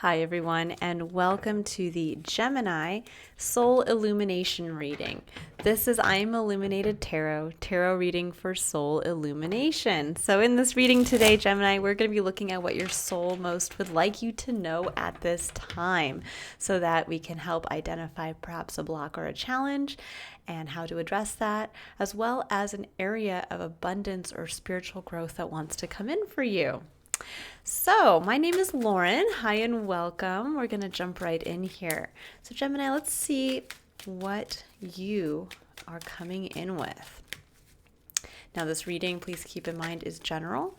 Hi, everyone, and welcome to the Gemini Soul Illumination Reading. This is I'm Illuminated tarot reading for soul illumination. So in this reading today, Gemini, we're going to be looking at what your soul most would like you to know at this time so that we can help identify perhaps a block or a challenge and how to address that, as well as an area of abundance or spiritual growth that wants to come in for you. So, my name is Lauren. Hi and welcome. We're going to jump right in here. So, Gemini, let's see what you are coming in with. Now, this reading, please keep in mind, is general.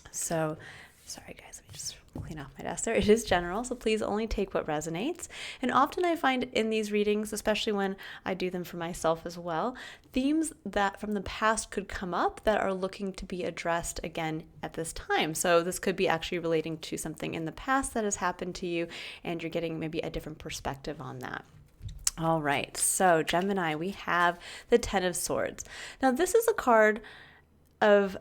So, sorry guys, let me just clean off my desk there. It is general, so please only take what resonates. And often I find in these readings, especially when I do them for myself as well, themes that from the past could come up that are looking to be addressed again at this time. So this could be actually relating to something in the past that has happened to you, and you're getting maybe a different perspective on that. All right, so Gemini, we have the Ten of Swords. Now this is a card of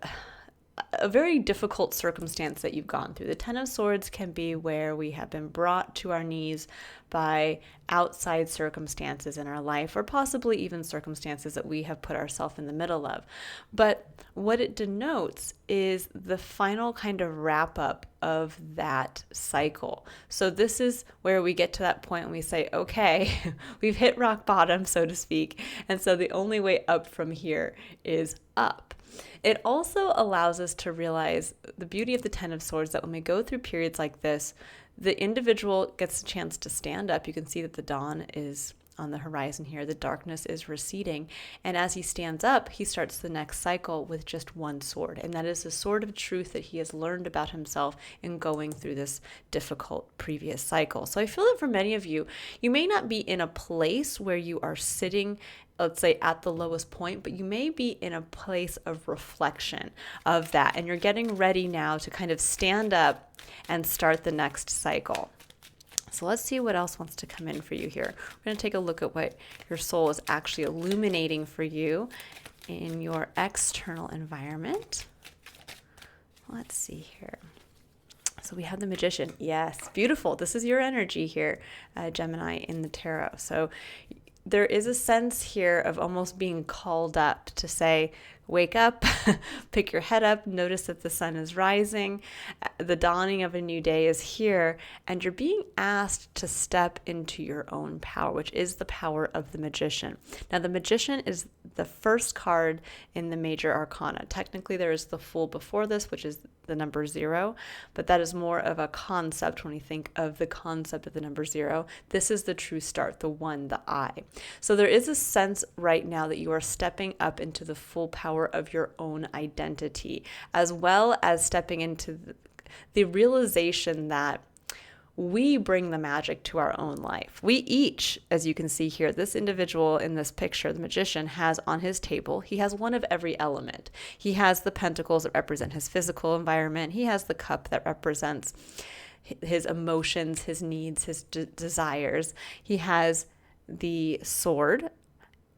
a very difficult circumstance that you've gone through. The Ten of Swords can be where we have been brought to our knees by outside circumstances in our life, or possibly even circumstances that we have put ourselves in the middle of. But what it denotes is the final kind of wrap up of that cycle. So this is where we get to that point and we say, okay, we've hit rock bottom, so to speak. And so the only way up from here is up. It also allows us to realize the beauty of the Ten of Swords, that when we go through periods like this, the individual gets a chance to stand up. You can see that the dawn is on the horizon here. The darkness is receding. And as he stands up, he starts the next cycle with just one sword. And that is the sword of truth that he has learned about himself in going through this difficult previous cycle. So I feel that for many of you, you may not be in a place where you are sitting, let's say, at the lowest point, but you may be in a place of reflection of that. And you're getting ready now to kind of stand up and start the next cycle. So let's see what else wants to come in for you here. We're going to take a look at what your soul is actually illuminating for you in your external environment. Let's see here. So we have the Magician. Yes, beautiful. This is your energy here, Gemini, in the tarot. So there is a sense here of almost being called up to say, wake up, pick your head up, notice that the sun is rising, the dawning of a new day is here, and you're being asked to step into your own power, which is the power of the Magician. Now, the Magician is the first card in the major arcana. Technically, there is the Fool before this, which is the number 0, but that is more of a concept when we think of the concept of the number 0. This is the true start, the one, the I. So there is a sense right now that you are stepping up into the full power of your own identity, as well as stepping into the realization that we bring the magic to our own life. We each, as you can see here, this individual in this picture, the Magician, has on his table, he has one of every element. He has the pentacles that represent his physical environment. He has the cup that represents his emotions, his needs, his desires. He has the sword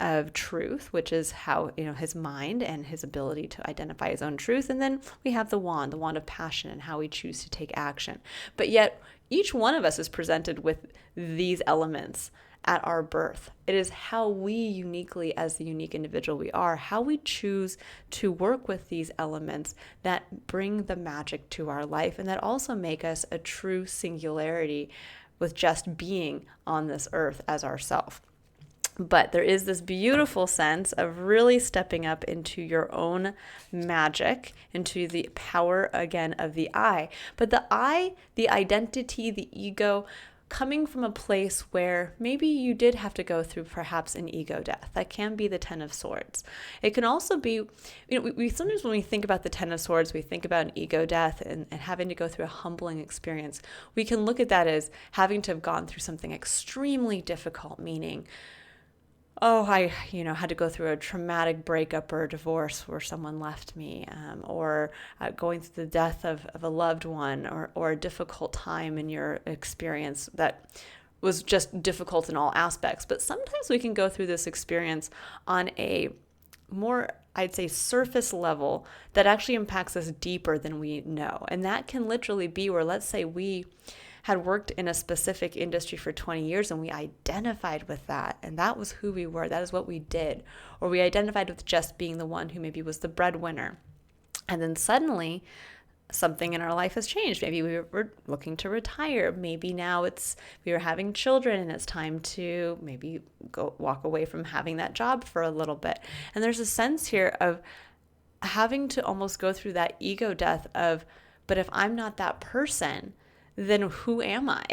of truth, which is how, his mind and his ability to identify his own truth. And then we have the wand of passion, and how we choose to take action. But yet each one of us is presented with these elements at our birth. It is how we uniquely, as the unique individual we are, how we choose to work with these elements that bring the magic to our life, and that also make us a true singularity with just being on this earth as ourself. But there is this beautiful sense of really stepping up into your own magic, into the power, again, of the I. But the I, the identity, the ego, coming from a place where maybe you did have to go through perhaps an ego death. That can be the Ten of Swords. It can also be, we sometimes when we think about the Ten of Swords, we think about an ego death and having to go through a humbling experience. We can look at that as having to have gone through something extremely difficult, meaning, I had to go through a traumatic breakup or a divorce where someone left me, or going through the death of a loved one, or a difficult time in your experience that was just difficult in all aspects. But sometimes we can go through this experience on a more, I'd say, surface level that actually impacts us deeper than we know. And that can literally be where, let's say, we had worked in a specific industry for 20 years and we identified with that, and that was who we were, that is what we did, or we identified with just being the one who maybe was the breadwinner. And then suddenly something in our life has changed. Maybe we were looking to retire. Maybe now we were having children and it's time to maybe go walk away from having that job for a little bit. And there's a sense here of having to almost go through that ego death of, but if I'm not that person, then who am I?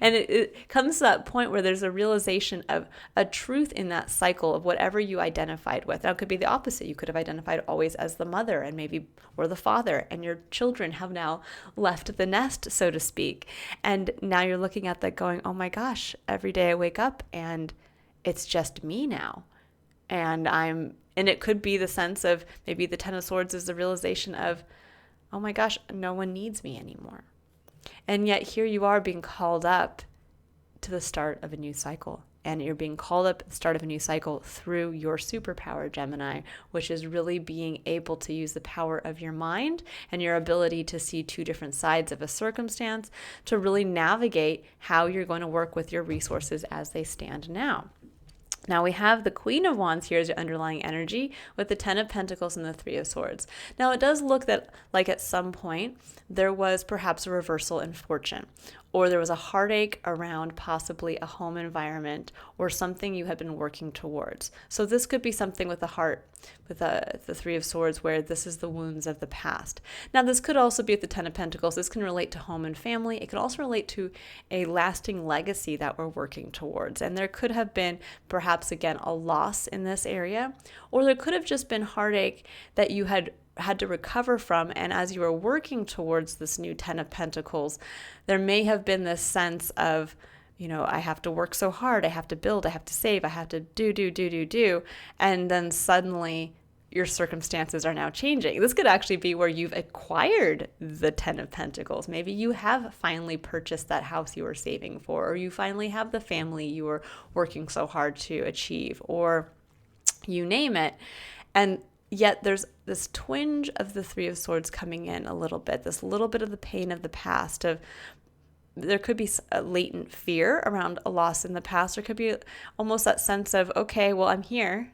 And it comes to that point where there's a realization of a truth in that cycle of whatever you identified with. Now, it could be the opposite. You could have identified always as the mother and maybe or the father, and your children have now left the nest, so to speak. And now you're looking at that going, oh my gosh, every day I wake up and it's just me now. And it could be the sense of maybe the Ten of Swords is the realization of, oh my gosh, no one needs me anymore. And yet here you are being called up to the start of a new cycle. And you're being called up at the start of a new cycle through your superpower, Gemini, which is really being able to use the power of your mind and your ability to see two different sides of a circumstance to really navigate how you're going to work with your resources as they stand now. Now we have the Queen of Wands here as your underlying energy with the Ten of Pentacles and the Three of Swords. Now it does look that like at some point there was perhaps a reversal in fortune, or there was a heartache around possibly a home environment or something you had been working towards. So this could be something with the heart, with the Three of Swords, where this is the wounds of the past. Now this could also be with the Ten of Pentacles. This can relate to home and family. It could also relate to a lasting legacy that we're working towards. And there could have been perhaps, again, a loss in this area, or there could have just been heartache that you had to recover from. And as you were working towards this new Ten of Pentacles, there may have been this sense of, I have to work so hard, I have to build, I have to save, I have to do. And then suddenly your circumstances are now changing. This could actually be where you've acquired the Ten of Pentacles. Maybe you have finally purchased that house you were saving for, or you finally have the family you were working so hard to achieve, or you name it. And yet there's this twinge of the Three of Swords coming in a little bit, this little bit of the pain of the past, of there could be a latent fear around a loss in the past. There could be almost that sense of, okay, well, I'm here.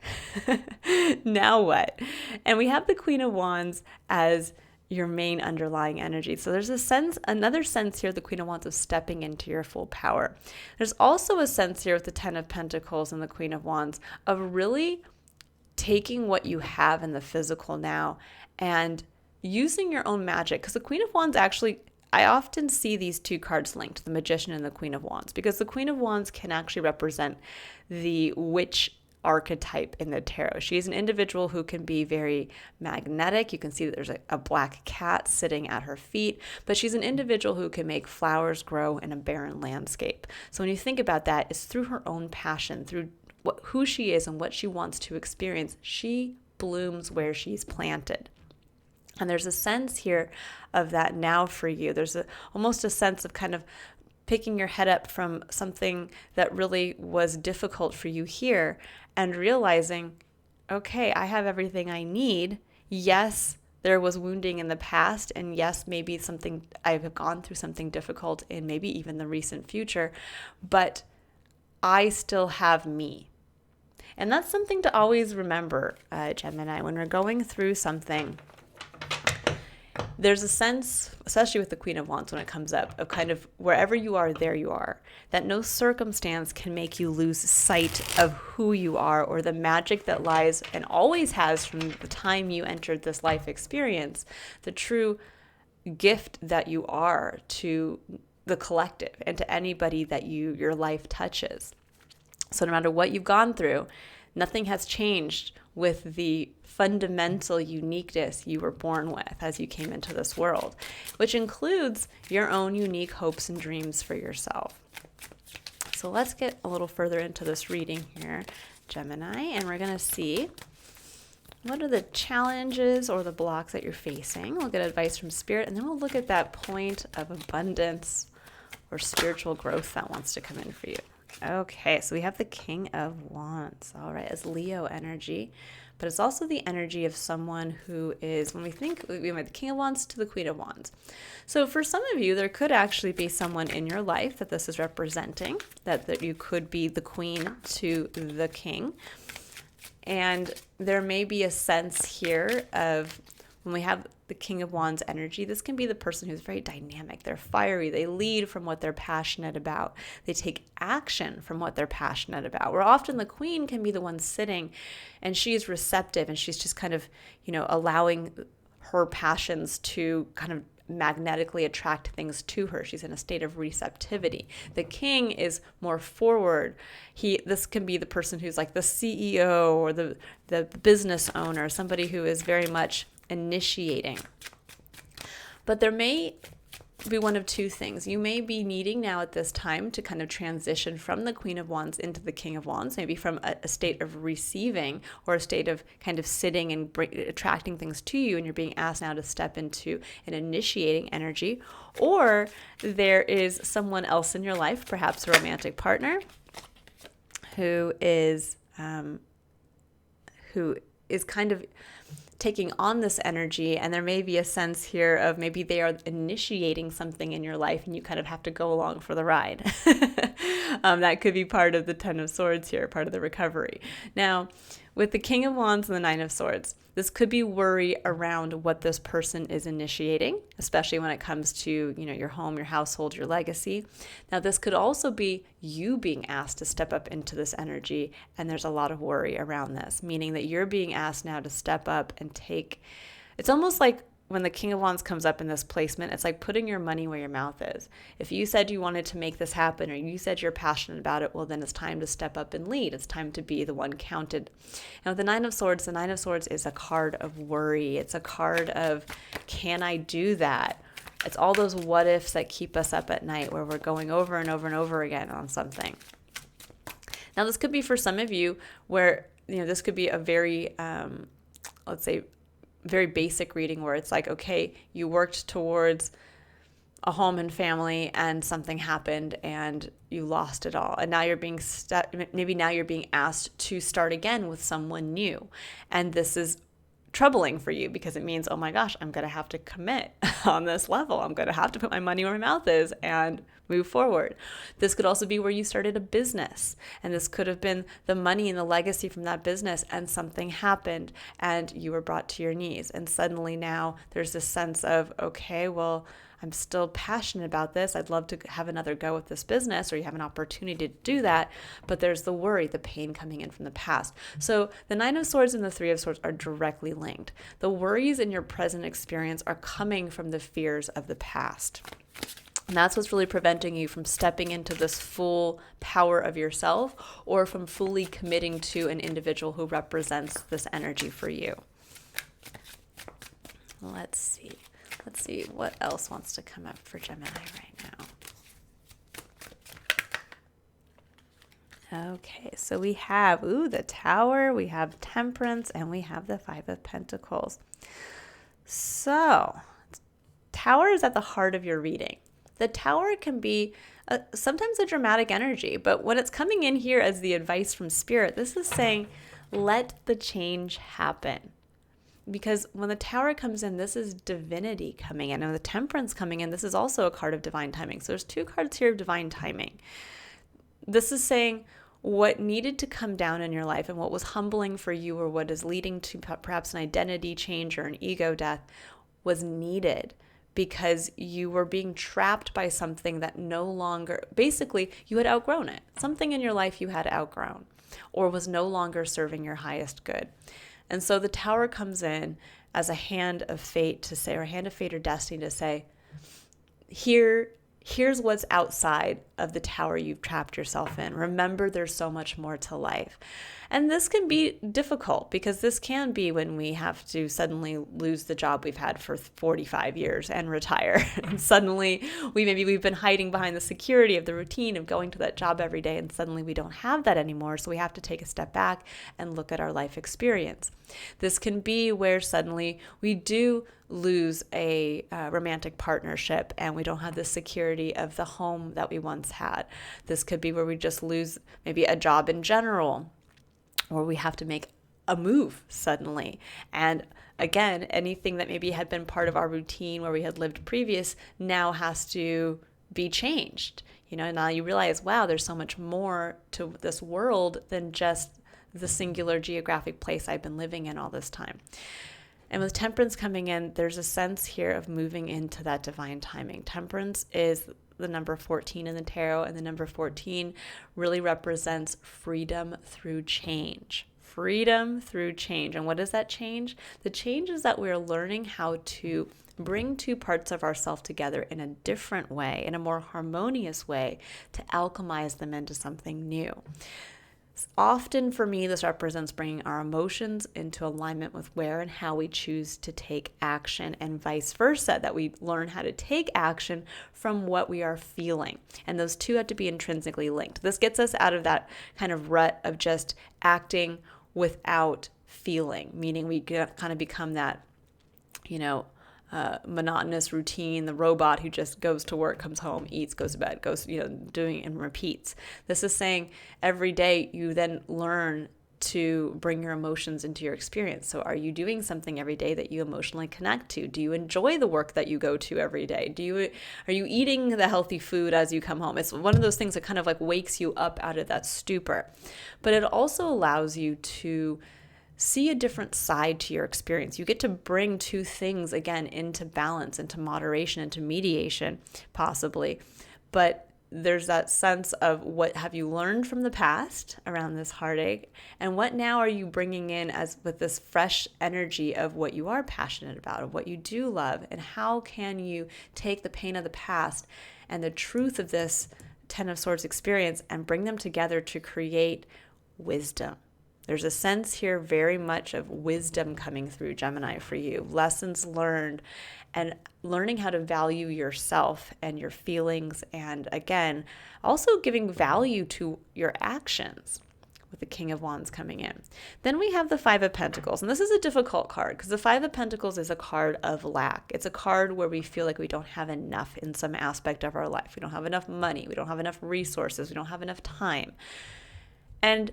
Now what? And we have the Queen of Wands as your main underlying energy. So there's another sense here, the Queen of Wands, of stepping into your full power. There's also a sense here with the Ten of Pentacles and the Queen of Wands of really taking what you have in the physical now and using your own magic. Because the Queen of Wands actually, I often see these two cards linked, the Magician and the Queen of Wands, because the Queen of Wands can actually represent the witch archetype in the tarot. She's an individual who can be very magnetic. You can see that there's a black cat sitting at her feet, but she's an individual who can make flowers grow in a barren landscape. So when you think about that, it's through her own passion, through who she is and what she wants to experience. She blooms where she's planted. And there's a sense here of that now for you. There's almost a sense of kind of picking your head up from something that really was difficult for you here and realizing, okay, I have everything I need. Yes, there was wounding in the past, and yes, maybe I've gone through something difficult in maybe even the recent future, but I still have me. And that's something to always remember, Gemini, when we're going through something. There's a sense, especially with the Queen of Wands when it comes up, of kind of wherever you are, there you are. That no circumstance can make you lose sight of who you are or the magic that lies and always has from the time you entered this life experience, the true gift that you are to the collective and to anybody that your life touches. So no matter what you've gone through, nothing has changed with the fundamental uniqueness you were born with as you came into this world, which includes your own unique hopes and dreams for yourself. So let's get a little further into this reading here, Gemini, and we're going to see what are the challenges or the blocks that you're facing. We'll get advice from Spirit, and then we'll look at that point of abundance or spiritual growth that wants to come in for you. Okay, so we have the King of Wands. All right, it's Leo energy, but it's also the energy of someone who is, when we think, we have the King of Wands to the Queen of Wands. So for some of you, there could actually be someone in your life that this is representing, that you could be the Queen to the King. And there may be a sense here of, when we have the King of Wands energy, this can be the person who's very dynamic. They're fiery. They lead from what they're passionate about. They take action from what they're passionate about. Where often the Queen can be the one sitting and she's receptive and she's just kind of, allowing her passions to kind of magnetically attract things to her. She's in a state of receptivity. The King is more forward. This can be the person who's like the CEO or the business owner, somebody who is very much initiating. But there may be one of two things. You may be needing now at this time to kind of transition from the Queen of Wands into the King of Wands, maybe from a state of receiving or a state of kind of sitting and attracting things to you, and you're being asked now to step into an initiating energy. Or there is someone else in your life, perhaps a romantic partner, who is kind of taking on this energy, and there may be a sense here of maybe they are initiating something in your life and you kind of have to go along for the ride. That could be part of the Ten of Swords here, part of the recovery. Now, with the King of Wands and the Nine of Swords, this could be worry around what this person is initiating, especially when it comes to, your home, your household, your legacy. Now, this could also be you being asked to step up into this energy, and there's a lot of worry around this, meaning that you're being asked now to step up and take. It's almost like when the King of Wands comes up in this placement, it's like putting your money where your mouth is. If you said you wanted to make this happen, or you said you're passionate about it, well, then it's time to step up and lead. It's time to be the one counted. Now, the Nine of Swords is a card of worry. It's a card of, can I do that? It's all those what ifs that keep us up at night, where we're going over and over and over again on something. Now, this could be for some of you where, this could be a very, let's say, very basic reading where it's like, okay, you worked towards a home and family and something happened and you lost it all. And now you're being asked to start again with someone new. And this is troubling for you because it means, oh my gosh, I'm going to have to commit on this level. I'm going to have to put my money where my mouth is and move forward. This could also be where you started a business, and this could have been the money and the legacy from that business, and something happened and you were brought to your knees. And suddenly now there's this sense of, okay, well, I'm still passionate about this. I'd love to have another go with this business, or you have an opportunity to do that. But there's the worry, the pain coming in from the past. So the Nine of Swords and the Three of Swords are directly linked. The worries in your present experience are coming from the fears of the past. And that's what's really preventing you from stepping into this full power of yourself, or from fully committing to an individual who represents this energy for you. Let's see what else wants to come up for Gemini right now. Okay, so we have the Tower, we have Temperance, and we have the Five of Pentacles. So, Tower is at the heart of your reading. The Tower can be sometimes a dramatic energy, but when it's coming in here as the advice from Spirit, this is saying, let the change happen. Because when the Tower comes in, this is divinity coming in. And the Temperance coming in, this is also a card of divine timing. So there's two cards here of divine timing. This is saying what needed to come down in your life and what was humbling for you, or what is leading to perhaps an identity change or an ego death, was needed. Because you were being trapped by something that no longer, basically, you had outgrown it. Something in your life you had outgrown, or was no longer serving your highest good. And so the Tower comes in as a hand of fate to say, or a hand of fate or destiny to say, here's what's outside of the Tower you've trapped yourself in. Remember, there's so much more to life. And this can be difficult, because this can be when we have to suddenly lose the job we've had for 45 years and retire. And suddenly we've been hiding behind the security of the routine of going to that job every day, and suddenly we don't have that anymore. So we have to take a step back and look at our life experience. This can be where suddenly we do lose a romantic partnership and we don't have the security of the home that we once had. This could be where we just lose maybe a job in general, or we have to make a move suddenly. And again, anything that maybe had been part of our routine where we had lived previous now has to be changed. Now you realize, wow, there's so much more to this world than just the singular geographic place I've been living in all this time. And with Temperance coming in, there's a sense here of moving into that divine timing. Temperance is the number 14 in the tarot, and the number 14 really represents freedom through change. Freedom through change. And what is that change? The change is that we're learning how to bring two parts of ourselves together in a different way, in a more harmonious way, to alchemize them into something new. Often for me, this represents bringing our emotions into alignment with where and how we choose to take action, and vice versa, that we learn how to take action from what we are feeling. And those two have to be intrinsically linked. This gets us out of that kind of rut of just acting without feeling, meaning we kind of become that, monotonous routine, the robot who just goes to work, comes home, eats, goes to bed, goes, doing and repeats. This is saying every day you then learn to bring your emotions into your experience. So are you doing something every day that you emotionally connect to? Do you enjoy the work that you go to every day? Are you eating the healthy food as you come home? It's one of those things that kind of like wakes you up out of that stupor. But it also allows you to see a different side to your experience. You get to bring two things again into balance, into moderation, into mediation, possibly. But there's that sense of what have you learned from the past around this heartache, and what now are you bringing in as with this fresh energy of what you are passionate about, of what you do love, and how can you take the pain of the past and the truth of this Ten of Swords experience and bring them together to create wisdom. There's a sense here very much of wisdom coming through, Gemini, for you. Lessons learned and learning how to value yourself and your feelings. And again, also giving value to your actions with the King of Wands coming in. Then we have the Five of Pentacles. And this is a difficult card because the Five of Pentacles is a card of lack. It's a card where we feel like we don't have enough in some aspect of our life. We don't have enough money. We don't have enough resources. We don't have enough time. And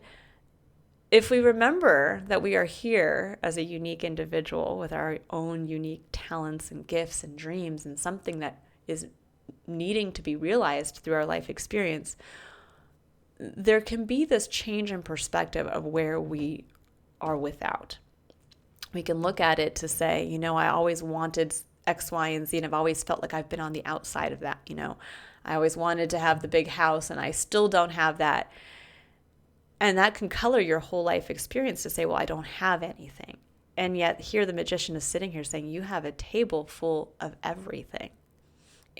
if we remember that we are here as a unique individual with our own unique talents and gifts and dreams and something that is needing to be realized through our life experience, there can be this change in perspective of where we are without. We can look at it to say, I always wanted X, Y, and Z, and I've always felt like I've been on the outside of that. I always wanted to have the big house and I still don't have that. And that can color your whole life experience to say, well, I don't have anything. And yet here the magician is sitting here saying you have a table full of everything.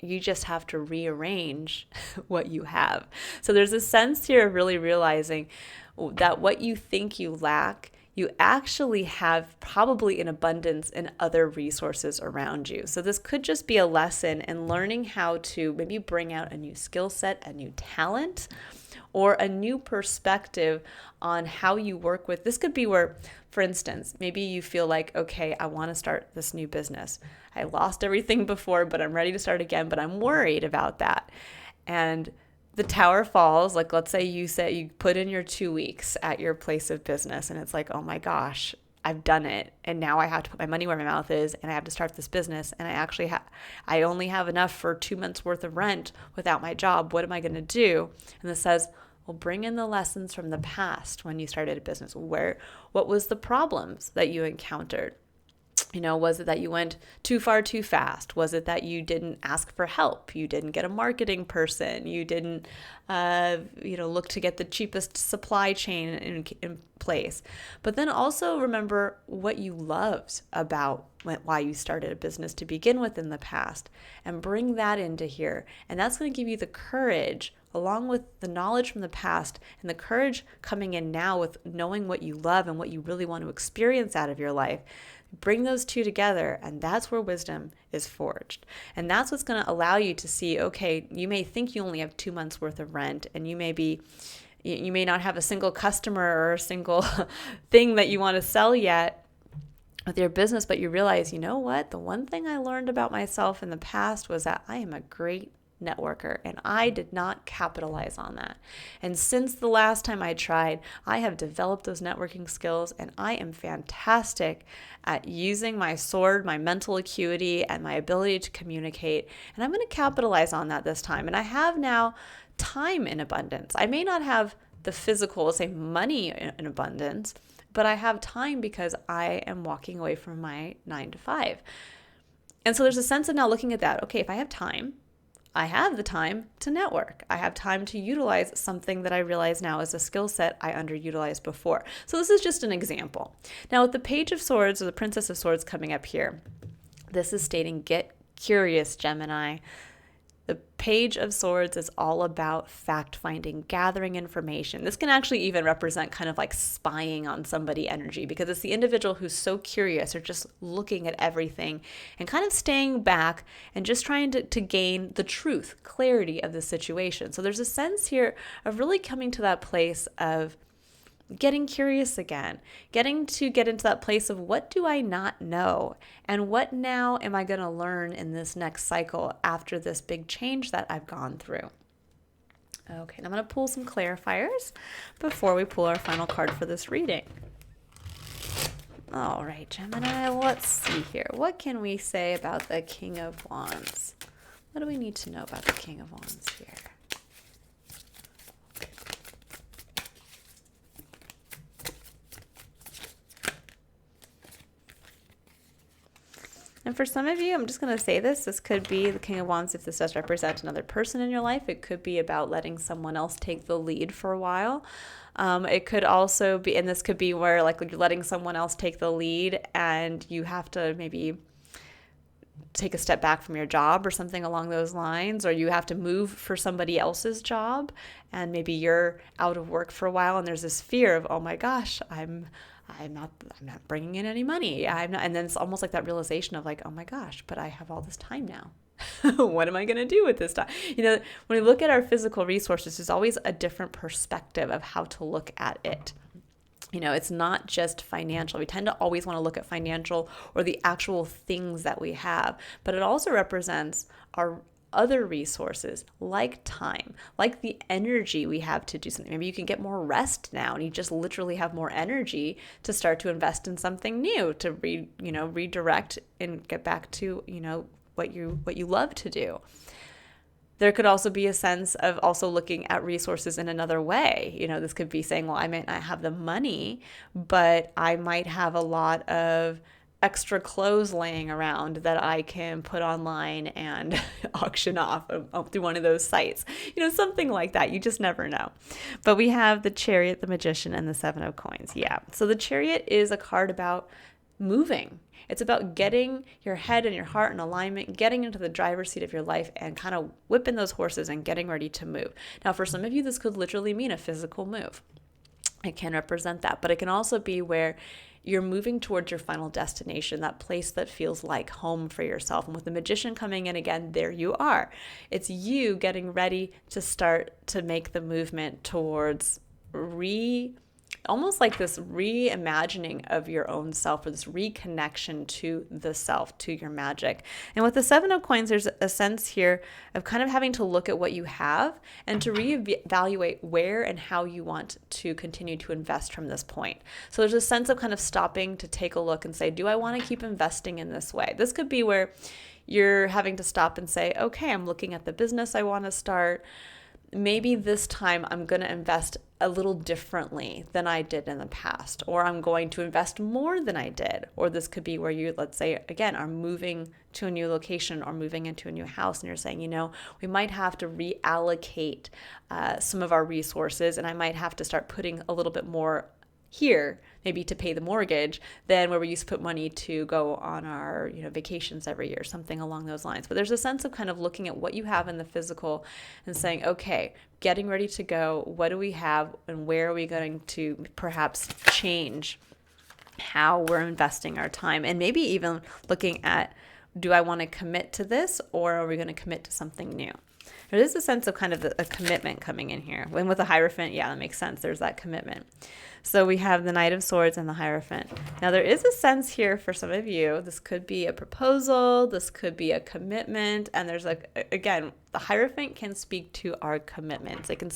You just have to rearrange what you have. So there's a sense here of really realizing that what you think you lack, you actually have probably in abundance in other resources around you. So this could just be a lesson in learning how to maybe bring out a new skill set, a new talent, or a new perspective on how you work with. This could be where, for instance, maybe you feel like, okay, I want to start this new business. I lost everything before, but I'm ready to start again, but I'm worried about that. And the tower falls, like let's say you put in your 2 weeks at your place of business and it's like, oh my gosh, I've done it. And now I have to put my money where my mouth is and I have to start this business. And I only have enough for 2 months worth of rent without my job. What am I going to do? And this says, well, bring in the lessons from the past when you started a business. What was the problems that you encountered? Was it that you went too far too fast? Was it that you didn't ask for help? You didn't get a marketing person? You didn't, look to get the cheapest supply chain in place? But then also remember what you loved about why you started a business to begin with in the past, and bring that into here. And that's going to give you the courage, along with the knowledge from the past and the courage coming in now with knowing what you love and what you really want to experience out of your life. Bring those two together, and that's where wisdom is forged. And that's what's going to allow you to see, okay, you may think you only have 2 months worth of rent, and you may not have a single customer or a single thing that you want to sell yet, with your business, but you realize, you know what? The one thing I learned about myself in the past was that I am a great networker, and I did not capitalize on that. And since the last time I tried, I have developed those networking skills, and I am fantastic at using my sword, my mental acuity, and my ability to communicate. And I'm going to capitalize on that this time. And I have now time in abundance. I may not have the physical, let's say money in abundance, but I have time because I am walking away from my 9 to 5. And so there's a sense of now looking at that. Okay, if I have time, I have the time to network. I have time to utilize something that I realize now is a skill set I underutilized before. So this is just an example. Now with the Page of Swords or the Princess of Swords coming up here, this is stating, get curious, Gemini. The Page of Swords is all about fact-finding, gathering information. This can actually even represent kind of like spying on somebody energy, because it's the individual who's so curious or just looking at everything and kind of staying back and just trying to gain the truth, clarity of the situation. So there's a sense here of really coming to that place of getting curious again, getting to get into that place of what do I not know and what now am I going to learn in this next cycle after this big change that I've gone through. Okay, and I'm going to pull some clarifiers before we pull our final card for this reading. All right, Gemini, let's see here. What can we say about the King of Wands? What do we need to know about the King of Wands here? And for some of you, I'm just going to say this could be the King of Wands if this does represent another person in your life. It could be about letting someone else take the lead for a while. It could also be, and this could be where like you're letting someone else take the lead and you have to maybe take a step back from your job or something along those lines, or you have to move for somebody else's job and maybe you're out of work for a while and there's this fear of, oh my gosh, I'm not bringing in any money. And then it's almost like that realization of like, oh my gosh, but I have all this time now. What am I going to do with this time? You know, when we look at our physical resources, there's always a different perspective of how to look at it. You know, it's not just financial. We tend to always want to look at financial or the actual things that we have, but it also represents our other resources like time, like the energy we have to do something. Maybe you can get more rest now and you just literally have more energy to start to invest in something new, to redirect and get back to, what you love to do. There could also be a sense of also looking at resources in another way. You know, this could be saying, well, I might not have the money, but I might have a lot of extra clothes laying around that I can put online and auction off through one of those sites. You know, something like that. You just never know. But we have the Chariot, the Magician, and the Seven of Coins. Yeah. So the Chariot is a card about moving. It's about getting your head and your heart in alignment, getting into the driver's seat of your life and kind of whipping those horses and getting ready to move. Now, for some of you, this could literally mean a physical move. It can represent that, but it can also be where you're moving towards your final destination, that place that feels like home for yourself. And with the Magician coming in again, there you are. It's you getting ready to start to make the movement towards almost like this reimagining of your own self, or this reconnection to the self, to your magic. And with the Seven of Coins, there's a sense here of kind of having to look at what you have and to reevaluate where and how you want to continue to invest from this point. So there's a sense of kind of stopping to take a look and say, do I want to keep investing in this way? This could be where you're having to stop and say, okay, I'm looking at the business I want to start. Maybe this time I'm going to invest a little differently than I did in the past, or I'm going to invest more than I did. Or this could be where you, let's say, again, are moving to a new location or moving into a new house, and you're saying, we might have to reallocate some of our resources, and I might have to start putting a little bit more here, maybe to pay the mortgage, than where we used to put money to go on our vacations every year, something along those lines. But there's a sense of kind of looking at what you have in the physical and saying, okay, getting ready to go, what do we have and where are we going to perhaps change how we're investing our time? And maybe even looking at, do I want to commit to this, or are we going to commit to something new? There is a sense of kind of a commitment coming in here. When with the Hierophant, yeah, that makes sense. There's that commitment. So we have the Knight of Swords and the Hierophant. Now there is a sense here for some of you. This could be a proposal. This could be a commitment. And there's again, the Hierophant can speak to our commitments. It can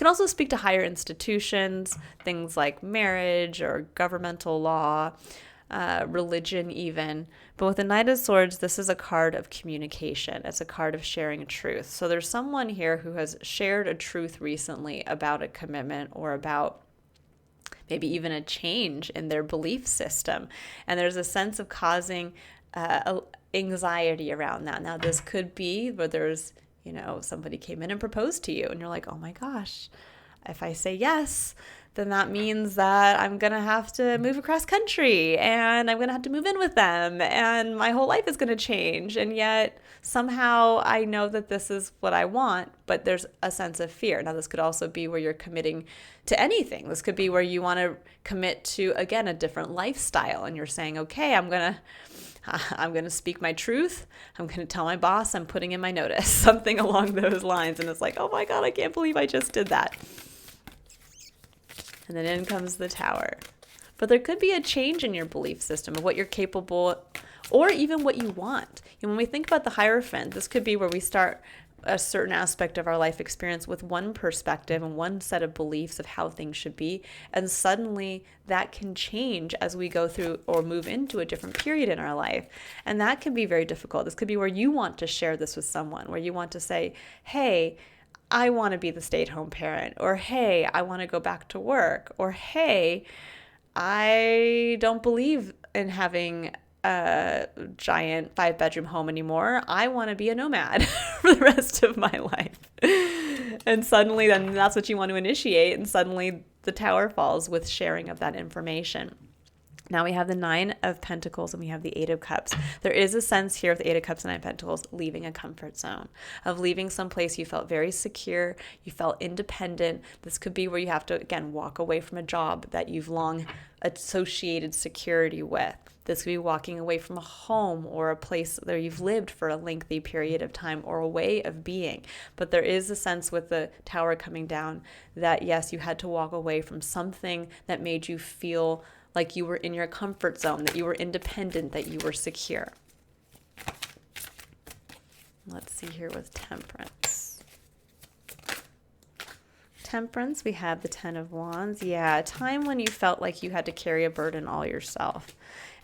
also speak to higher institutions, things like marriage or governmental law, religion even. But with the Knight of Swords, this is a card of communication. It's a card of sharing truth. So there's someone here who has shared a truth recently about a commitment or about maybe even a change in their belief system. And there's a sense of causing anxiety around that. Now, this could be where there's, somebody came in and proposed to you and you're like, oh my gosh, if I say yes, then that means that I'm going to have to move across country and I'm going to have to move in with them and my whole life is going to change. And yet somehow I know that this is what I want, but there's a sense of fear. Now, this could also be where you're committing to anything. This could be where you want to commit to, again, a different lifestyle. And you're saying, okay, I'm going to speak my truth. I'm going to tell my boss I'm putting in my notice, something along those lines. And it's like, oh my God, I can't believe I just did that. And then in comes the Tower. But there could be a change in your belief system of what you're capable or even what you want. And when we think about the Hierophant, this could be where we start a certain aspect of our life experience with one perspective and one set of beliefs of how things should be. And suddenly that can change as we go through or move into a different period in our life. And that can be very difficult. This could be where you want to share this with someone, where you want to say, hey, I want to be the stay-at-home parent, or hey, I want to go back to work, or hey, I don't believe in having a giant 5-bedroom home anymore. I want to be a nomad for the rest of my life. And suddenly then that's what you want to initiate, and suddenly the Tower falls with sharing of that information. Now we have the 9 of Pentacles and we have the 8 of Cups. There is a sense here of the 8 of Cups and 9 of Pentacles leaving a comfort zone, of leaving some place you felt very secure, you felt independent. This could be where you have to, again, walk away from a job that you've long associated security with. This could be walking away from a home or a place where you've lived for a lengthy period of time or a way of being. But there is a sense with the Tower coming down that, yes, you had to walk away from something that made you feel like you were in your comfort zone, that you were independent, that you were secure. Let's see here with Temperance. Temperance, we have the 10 of Wands. Yeah, a time when you felt like you had to carry a burden all yourself.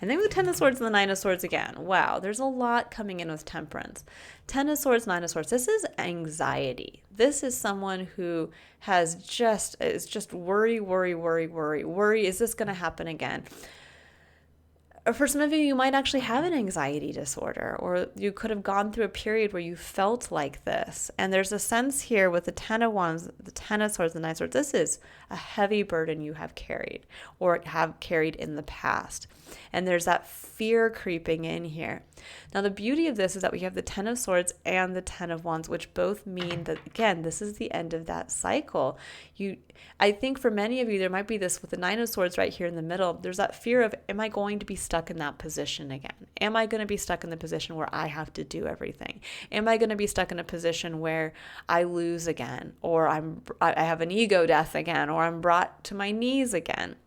And then with the 10 of Swords and the 9 of Swords again. Wow, there's a lot coming in with Temperance. 10 of Swords, 9 of Swords. This is anxiety. This is someone who is just worry. Is this going to happen again? Or for some of you might actually have an anxiety disorder, or you could have gone through a period where you felt like this. And there's a sense here with the 10 of Wands, the 10 of Swords, the 9 of Swords. This is a heavy burden you have carried or have carried in the past. And there's that fear creeping in here. Now, the beauty of this is that we have the 10 of Swords and the 10 of Wands, which both mean that, again, this is the end of that cycle. I think for many of you, there might be this with the 9 of Swords right here in the middle. There's that fear of, am I going to be stuck in that position again? Am I going to be stuck in the position where I have to do everything? Am I going to be stuck in a position where I lose again, or I have an ego death again, or I'm brought to my knees again?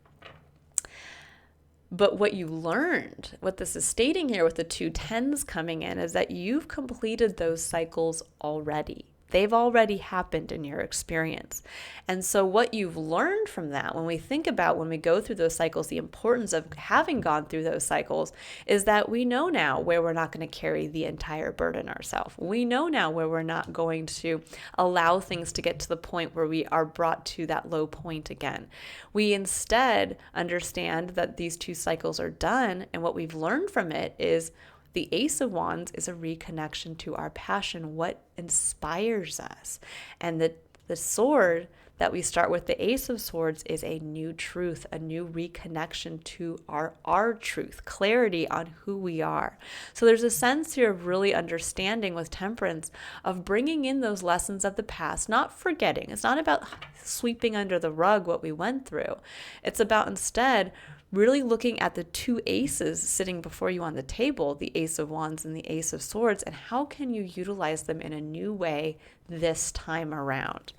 But what you learned, what this is stating here with the 2 10s coming in, is that you've completed those cycles already. They've already happened in your experience. And so what you've learned from that, when we think about when we go through those cycles, the importance of having gone through those cycles is that we know now where we're not going to carry the entire burden ourselves. We know now where we're not going to allow things to get to the point where we are brought to that low point again. We instead understand that these 2 cycles are done, and what we've learned from it is the Ace of Wands is a reconnection to our passion, what inspires us. And the sword that we start with, the Ace of Swords, is a new truth, a new reconnection to our truth, clarity on who we are. So there's a sense here of really understanding with Temperance, of bringing in those lessons of the past, not forgetting. It's not about sweeping under the rug what we went through. It's about instead really looking at the two aces sitting before you on the table, the Ace of Wands and the Ace of Swords, and how can you utilize them in a new way this time around.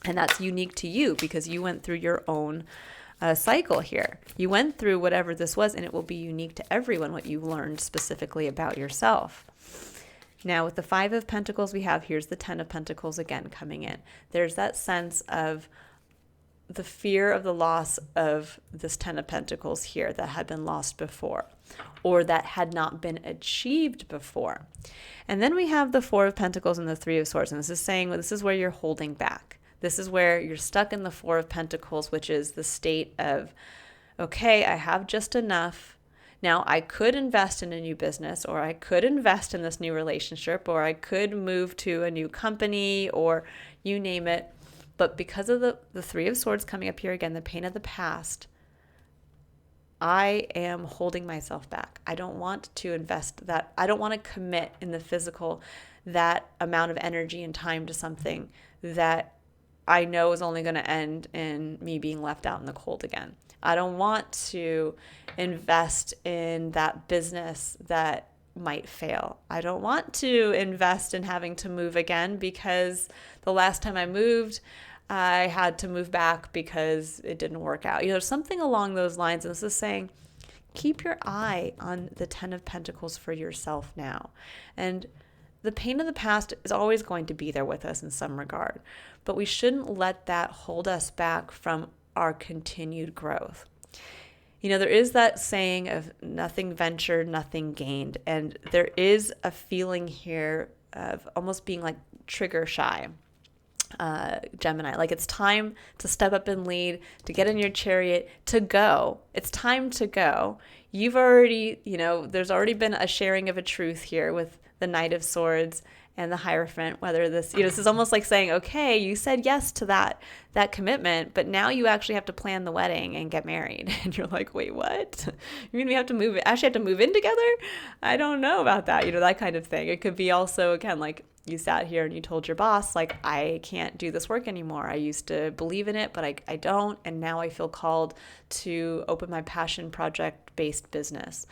And that's unique to you because you went through your own cycle here. You went through whatever this was, and it will be unique to everyone what you learned specifically about yourself. Now, with the Five of Pentacles we have, here's the Ten of Pentacles again coming in. There's that sense of the fear of the loss of this Ten of Pentacles here that had been lost before or that had not been achieved before. And then we have the Four of Pentacles and the Three of Swords. And this is saying, well, this is where you're holding back. This is where you're stuck in the Four of Pentacles, which is the state of, okay, I have just enough. Now, I could invest in a new business, or I could invest in this new relationship, or I could move to a new company, or you name it. But because of the Three of Swords coming up here again, the pain of the past, I am holding myself back. I don't want to invest that. I don't want to commit in the physical that amount of energy and time to something that I know is only going to end in me being left out in the cold again. I don't want to invest in that business that might fail. I don't want to invest in having to move again because the last time I moved, I had to move back because it didn't work out. Something along those lines. And this is saying, keep your eye on the Ten of Pentacles for yourself now. And the pain of the past is always going to be there with us in some regard, but we shouldn't let that hold us back from our continued growth. There is that saying of nothing ventured, nothing gained. And there is a feeling here of almost being like trigger shy. Gemini, like it's time to step up and lead, to get in your chariot, to go. It's time to go. You've already, there's already been a sharing of a truth here with the Knight of Swords and the Hierophant, whether this is almost like saying, okay, you said yes to that commitment, but now you actually have to plan the wedding and get married. And you're like, wait, what? You mean we have to move in together? I don't know about that, that kind of thing. It could be also, again, like you sat here and you told your boss, like, I can't do this work anymore. I used to believe in it, but I don't. And now I feel called to open my passion project-based business.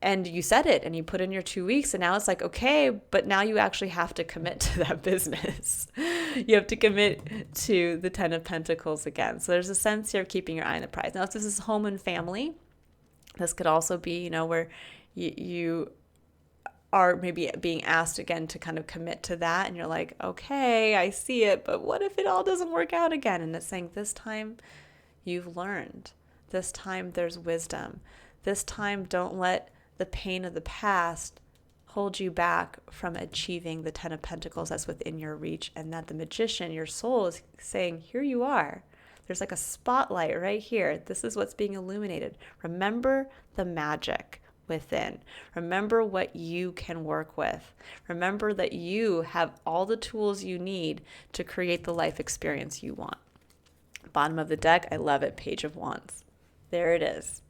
And you said it and you put in your 2 weeks and now it's like, okay, but now you actually have to commit to that business. You have to commit to the Ten of Pentacles again. So there's a sense here of keeping your eye on the prize. Now, if this is home and family, this could also be, where you are maybe being asked again to kind of commit to that. And you're like, okay, I see it, but what if it all doesn't work out again? And it's saying this time you've learned. This time there's wisdom. This time don't let the pain of the past hold you back from achieving the Ten of Pentacles that's within your reach, and that the Magician, your soul, is saying, here you are. There's like a spotlight right here. This is what's being illuminated. Remember the magic within. Remember what you can work with. Remember that you have all the tools you need to create the life experience you want. Bottom of the deck, I love it, Page of Wands. There it is.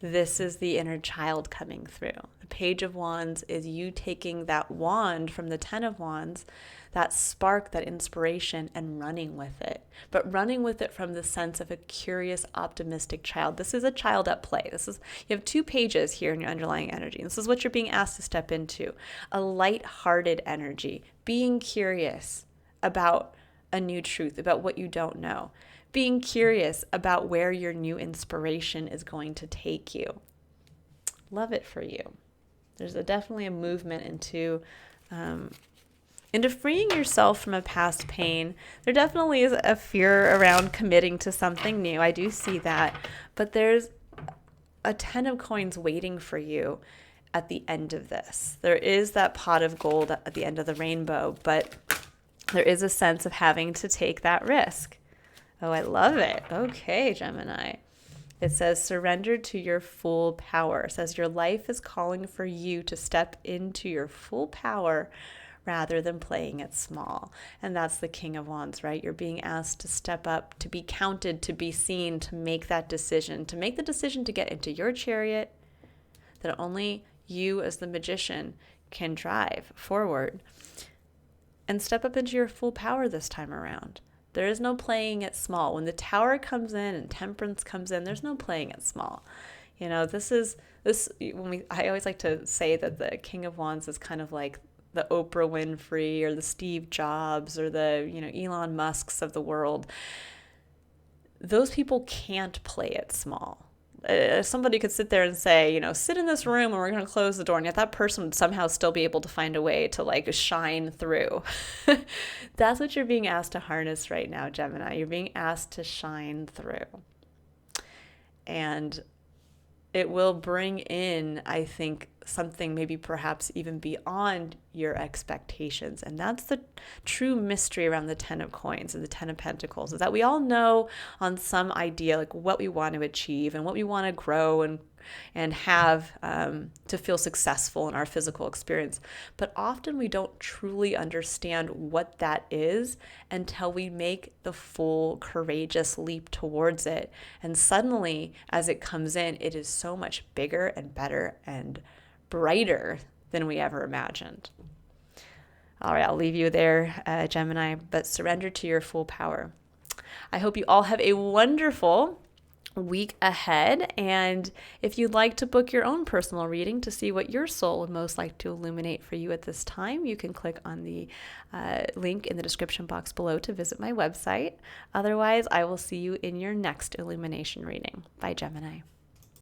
This is the inner child coming through. The Page of Wands is you taking that wand from the Ten of Wands, that spark, that inspiration, and running with it. But running with it from the sense of a curious, optimistic child. This is a child at play. You have 2 pages here in your underlying energy. This is what you're being asked to step into. A light-hearted energy, being curious about a new truth, about what you don't know. Being curious about where your new inspiration is going to take you. Love it for you. There's definitely a movement into freeing yourself from a past pain. There definitely is a fear around committing to something new. I do see that. But there's a 10 of coins waiting for you at the end of this. There is that pot of gold at the end of the rainbow, but there is a sense of having to take that risk. Oh, I love it. Okay, Gemini. It says, surrender to your full power. It says your life is calling for you to step into your full power rather than playing it small. And that's the King of Wands, right? You're being asked to step up, to be counted, to be seen, to make that decision, to make the decision to get into your chariot that only you as the Magician can drive forward. And step up into your full power this time around. There is no playing it small. When the Tower comes in and Temperance comes in, there's no playing it small. You know, I always like to say that the King of Wands is kind of like the Oprah Winfrey or the Steve Jobs or the, Elon Musks of the world. Those people can't play it small. Somebody could sit there and say, sit in this room and we're going to close the door. And yet that person would somehow still be able to find a way to like shine through. That's what you're being asked to harness right now, Gemini. You're being asked to shine through. And it will bring in, I think, something maybe perhaps even beyond your expectations. And that's the true mystery around the 10 of coins and the 10 of pentacles, is that we all know on some idea like what we want to achieve and what we want to grow and have to feel successful in our physical experience. But often we don't truly understand what that is until we make the full courageous leap towards it. And suddenly, as it comes in, it is so much bigger and better and brighter than we ever imagined. All right, I'll leave you there, Gemini, but surrender to your full power. I hope you all have a wonderful week ahead. And if you'd like to book your own personal reading to see what your soul would most like to illuminate for you at this time, you can click on the link in the description box below to visit my website. Otherwise, I will see you in your next illumination reading. Bye, Gemini.